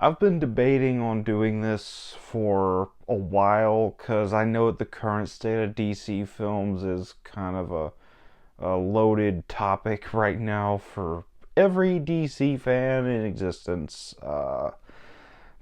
I've been debating on doing this for a while because I know the current state of DC films is kind of a loaded topic right now for every DC fan in existence. But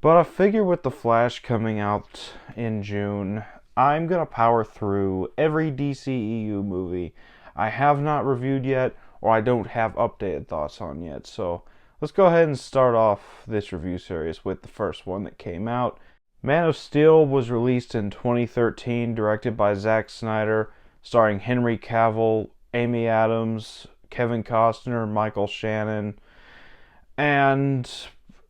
I figure with The Flash coming out in June, I'm gonna power through every DCEU movie I have not reviewed yet or I don't have updated thoughts on yet. So let's go ahead and start off this review series with the first one that came out. Man of Steel was released in 2013, directed by Zack Snyder, starring Henry Cavill, Amy Adams, Kevin Costner, Michael Shannon, and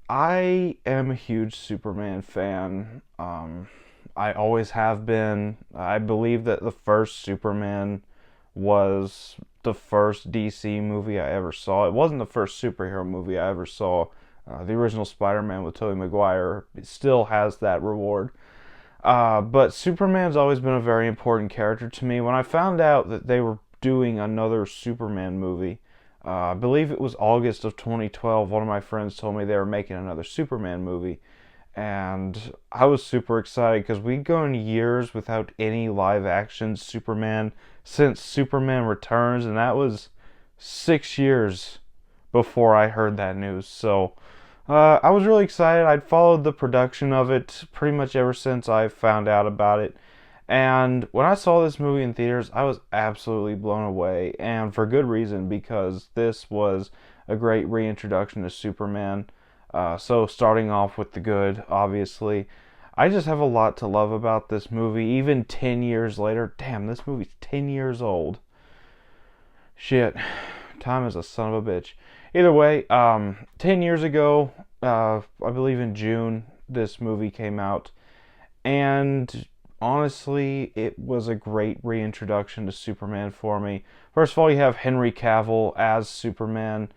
I am a huge Superman fan. I always have been. I believe that the first Superman was the first DC movie I ever saw. It wasn't the first superhero movie I ever saw. The original Spider-Man with Tobey Maguire, it still has that reward. But Superman's always been a very important character to me. When I found out that they were doing another Superman movie, I believe it was August of 2012, one of my friends told me they were making another Superman movie. And I was super excited because we'd gone years without any live action Superman since Superman Returns, and that was 6 years before I heard that news. So I was really excited. I'd followed the production of it pretty much ever since I found out about it. And when I saw this movie in theaters, I was absolutely blown away, and for good reason, because this was a great reintroduction to Superman. So starting off with the good, obviously. I just have a lot to love about this movie, even 10 years later. Damn, this movie's 10 years old. Shit, time is a son of a bitch. Either way, 10 years ago, I believe in June, this movie came out, and honestly, it was a great reintroduction to Superman for me. First of all, you have Henry Cavill as Superman,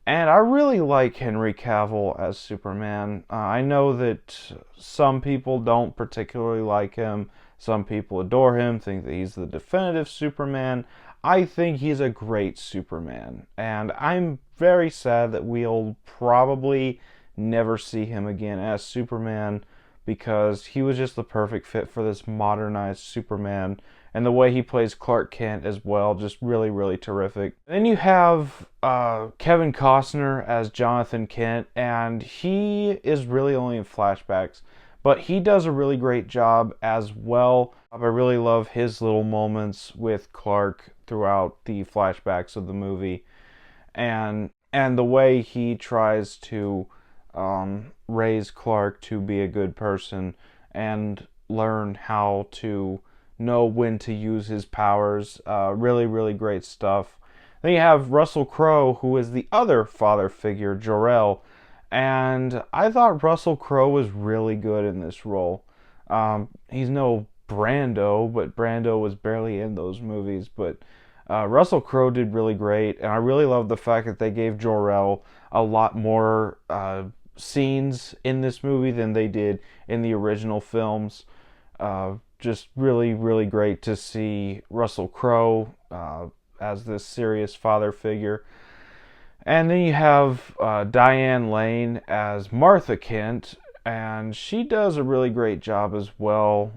and I really like Henry Cavill as Superman. I know that some people don't particularly like him. Some people adore him, think that he's the definitive Superman. I think he's a great Superman, and I'm very sad that we'll probably never see him again as Superman, because he was just the perfect fit for this modernized Superman, and the way he plays Clark Kent as well, just really, really terrific. Then you have Kevin Costner as Jonathan Kent, and he is really only in flashbacks, but he does a really great job as well. I really love his little moments with Clark throughout the flashbacks of the movie, and the way he tries to raise Clark to be a good person and learn how to know when to use his powers. Really, really great stuff. Then you have Russell Crowe, who is the other father figure, Jor-El, and I thought Russell Crowe was really good in this role. He's no Brando, but Brando was barely in those movies, but Russell Crowe did really great, and I really love the fact that they gave Jor-El a lot more scenes in this movie than they did in the original films. Just really, really great to see Russell Crowe as this serious father figure. And then you have Diane Lane as Martha Kent, and she does a really great job as well.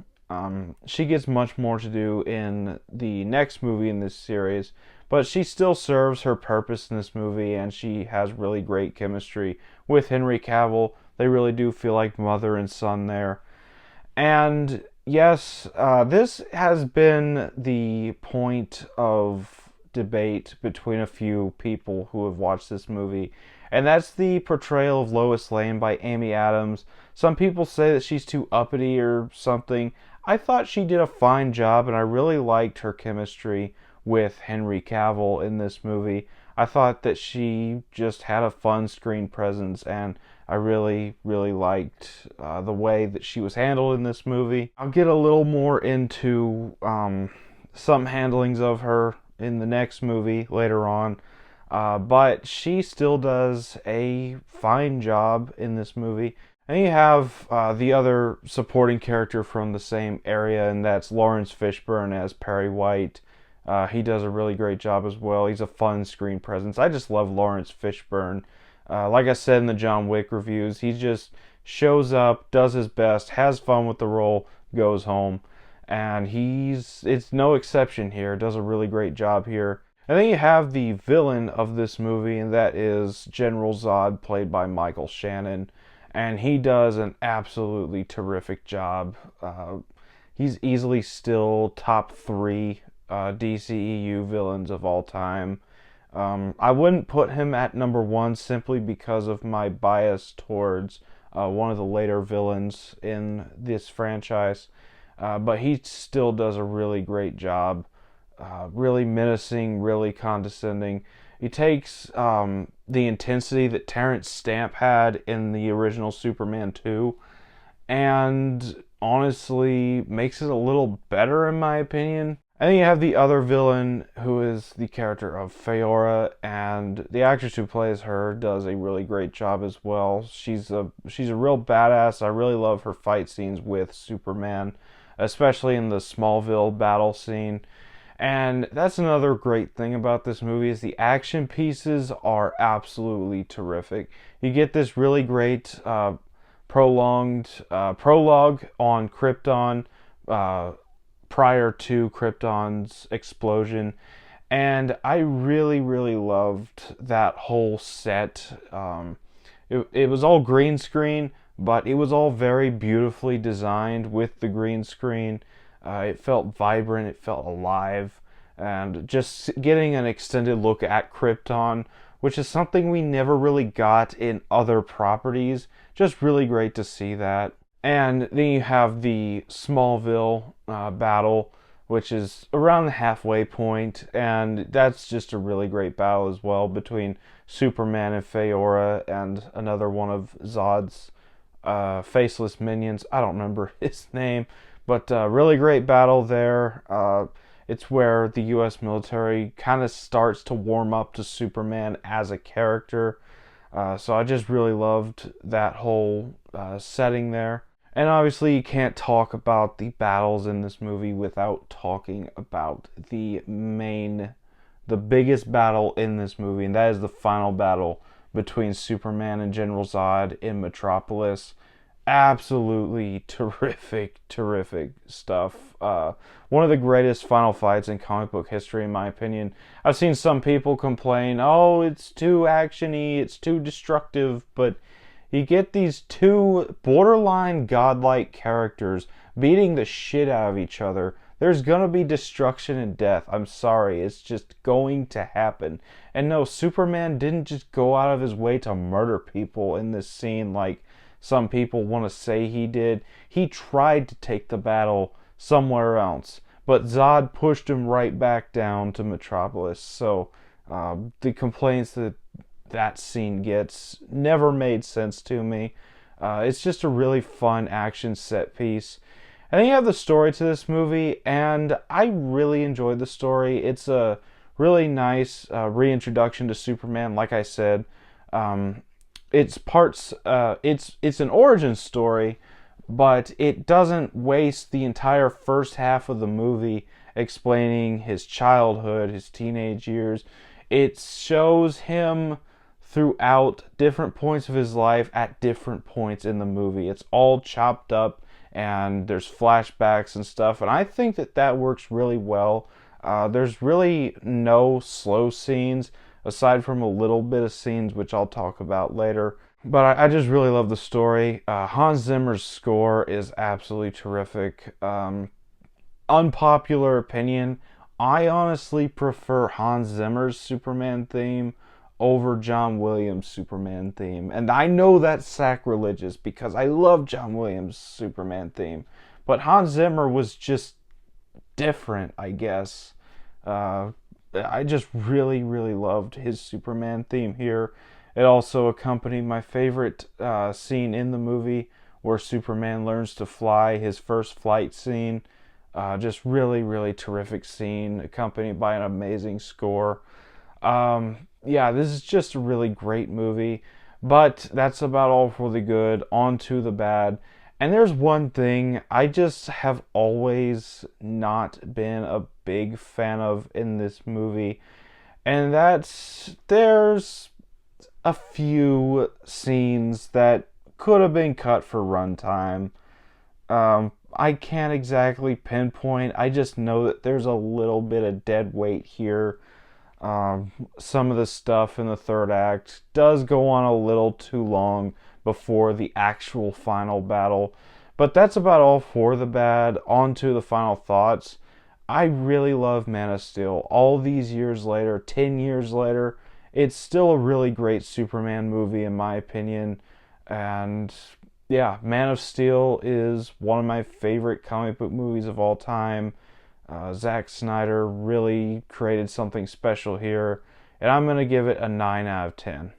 She gets much more to do in the next movie in this series, but she still serves her purpose in this movie, and she has really great chemistry with Henry Cavill. They really do feel like mother and son there. And yes, this has been the point of debate between a few people who have watched this movie, and that's the portrayal of Lois Lane by Amy Adams. Some people say that she's too uppity or something. I thought she did a fine job, and I really liked her chemistry with Henry Cavill in this movie. I thought that she just had a fun screen presence, and I really, really liked the way that she was handled in this movie. I'll get a little more into some handlings of her in the next movie later on, but she still does a fine job in this movie. And you have the other supporting character from the same area, and that's Lawrence Fishburne as Perry White. He does a really great job as well. He's a fun screen presence. I just love Lawrence Fishburne. Like I said in the John Wick reviews, he just shows up, does his best, has fun with the role, goes home. And it's no exception here. Does a really great job here. And then you have the villain of this movie, and that is General Zod, played by Michael Shannon. And he does an absolutely terrific job. He's easily still top three DCEU villains of all time. I wouldn't put him at number one simply because of my bias towards one of the later villains in this franchise. But he still does a really great job. Really menacing, really condescending. He takes the intensity that Terrence Stamp had in the original Superman 2 and honestly makes it a little better in my opinion. And then you have the other villain, who is the character of Feora, and the actress who plays her does a really great job as well. She's a real badass. I really love her fight scenes with Superman, especially in the Smallville battle scene. And that's another great thing about this movie is the action pieces are absolutely terrific. You get this really great prologue on Krypton prior to Krypton's explosion, and I really, really loved that whole set. It was all green screen, but it was all very beautifully designed with the green screen. It felt vibrant, it felt alive, and just getting an extended look at Krypton, which is something we never really got in other properties. Just really great to see that. And then you have the Smallville battle, which is around the halfway point, and that's just a really great battle as well between Superman and Feora and another one of Zod's faceless minions. I don't remember his name, but really great battle there. It's where the U.S. military kind of starts to warm up to Superman as a character. So I just really loved that whole setting there. And obviously, you can't talk about the battles in this movie without talking about the biggest battle in this movie, and that is the final battle between Superman and General Zod in Metropolis. Absolutely terrific, terrific stuff. One of the greatest final fights in comic book history, in my opinion. I've seen some people complain, oh, it's too actiony, it's too destructive, but you get these two borderline godlike characters beating the shit out of each other. There's gonna be destruction and death. I'm sorry, it's just going to happen. And no, Superman didn't just go out of his way to murder people in this scene like some people want to say he did. He tried to take the battle somewhere else, but Zod pushed him right back down to Metropolis. So the complaints that scene gets never made sense to me. It's just a really fun action set piece. And then you have the story to this movie, and I really enjoyed the story. It's a really nice reintroduction to Superman. Like I said, it's an origin story, but it doesn't waste the entire first half of the movie explaining his childhood, his teenage years. It shows him throughout different points of his life at different points in the movie. It's all chopped up and there's flashbacks and stuff, and I think that works really well. There's really no slow scenes aside from a little bit of scenes which I'll talk about later. But I just really love the story. Hans Zimmer's score is absolutely terrific. Unpopular opinion, I honestly prefer Hans Zimmer's Superman theme over John Williams' Superman theme. And I know that's sacrilegious because I love John Williams' Superman theme. But Hans Zimmer was just different, I guess. I just really, really loved his Superman theme here. It also accompanied my favorite scene in the movie where Superman learns to fly, his first flight scene. Just really, really terrific scene accompanied by an amazing score. Yeah, this is just a really great movie, but that's about all for the good. On to the bad. And there's one thing I just have always not been a big fan of in this movie, and that's there's a few scenes that could have been cut for runtime. I can't exactly pinpoint. I just know that there's a little bit of dead weight here. Some of the stuff in the third act does go on a little too long before the actual final battle. But that's about all for the bad. On to the final thoughts. I really love Man of Steel. All these years later, 10 years later, it's still a really great Superman movie in my opinion. And yeah, Man of Steel is one of my favorite comic book movies of all time. Zack Snyder really created something special here, and I'm going to give it a 9 out of 10.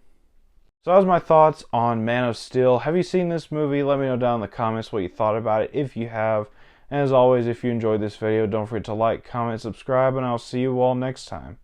So that was my thoughts on Man of Steel. Have you seen this movie? Let me know down in the comments what you thought about it if you have. And as always, if you enjoyed this video, don't forget to like, comment, subscribe, and I'll see you all next time.